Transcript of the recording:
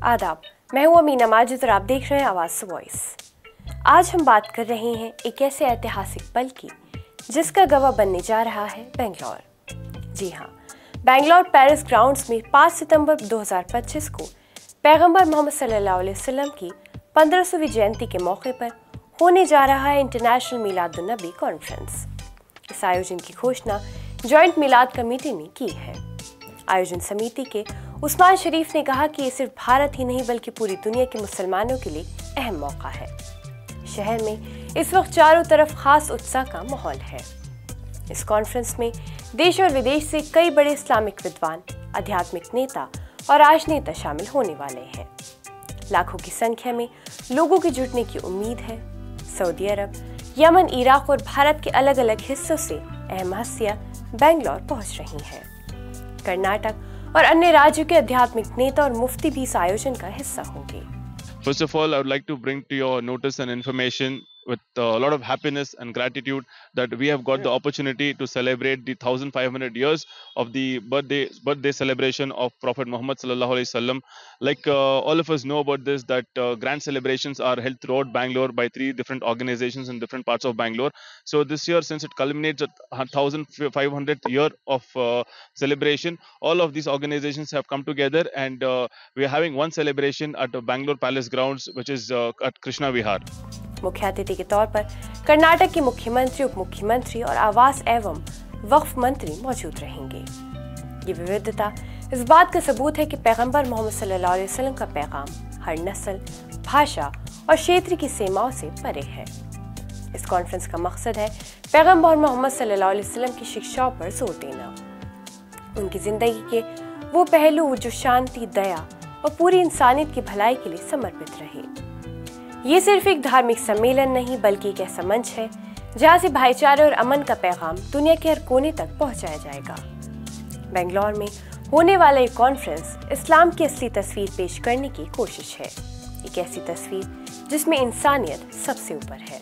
आदाब, मैं हूं अमीना माजिद और आप देख रहे हैं आवाज़ वॉइस। आज हम बात कर रहे हैं एक ऐसे ऐतिहासिक पल की जिसका गवाह बनने जा रहा है बेंगलोर। जी हाँ, बेंगलोर पेरिस ग्राउंड्स में 5 सितंबर 2025 को पैगंबर मोहम्मद सल्लल्लाहु अलैहि वसल्लम की 1500वीं जयंती के मौके पर होने जा रहा है इंटरनेशनल मिलादुन नबी कॉन्फ्रेंस। इस आयोजन की घोषणा जॉइंट मिलाद कमेटी ने की है। आयोजन समिति के उस्मान शरीफ ने कहा कि ये सिर्फ भारत ही नहीं बल्कि पूरी दुनिया के मुसलमानों के लिए अहम मौका है। शहर में इस वक्त चारों तरफ खास उत्साह का माहौल है। इस कॉन्फ्रेंस में देश और विदेश से कई बड़े इस्लामिक विद्वान, आध्यात्मिक नेता और राजनेता शामिल होने वाले हैं। लाखों की संख्या में लोगों के जुटने की उम्मीद है। सऊदी अरब, यमन, इराक और भारत के अलग अलग हिस्सों से अहम हस्तियां बेंगलोर पहुंच रही हैं। कर्नाटक और अन्य राज्यों के आध्यात्मिक नेता और मुफ्ती भी इस आयोजन का हिस्सा होंगे। First of all, I would like to bring to your notice and information with a lot of happiness and gratitude that we have got the opportunity to celebrate the 1500 years of the birthday celebration of Prophet Muhammad sallallahu alaihi wasallam. Like all of us know about this, that grand celebrations are held throughout Bangalore by 3 different organizations in different parts of Bangalore. So this year, since it culminates at 1500th year of celebration, all of these organizations have come together, and we are having one celebration at Bangalore Palace grounds, which is at Krishna Vihar. मुख्य अतिथि के तौर पर कर्नाटक के मुख्यमंत्री, उप मुख्यमंत्री और आवास एवं वक्फ मंत्री मौजूद रहेंगे। ये विविधता इस बात का सबूत है कि पैगंबर मोहम्मद सल्लल्लाहु अलैहि वसल्लम का पैगाम हर नस्ल, भाषा और क्षेत्र की सीमाओं से परे है। इस कॉन्फ्रेंस का मकसद है पैगंबर मोहम्मद सल्लल्लाहु अलैहि वसल्लम की शिक्षाओं पर जोर देना, उनकी जिंदगी के वो पहलू जो शांति, दया और पूरी इंसानियत की भलाई के लिए समर्पित रहे। ये सिर्फ एक धार्मिक सम्मेलन नहीं बल्कि एक ऐसा मंच है जहाँ से भाईचारे और अमन का पैगाम दुनिया के हर कोने तक पहुँचाया जाएगा। बेंगलोर में होने वाला ये कॉन्फ्रेंस इस्लाम की असली तस्वीर पेश करने की कोशिश है, एक ऐसी तस्वीर जिसमें इंसानियत सबसे ऊपर है।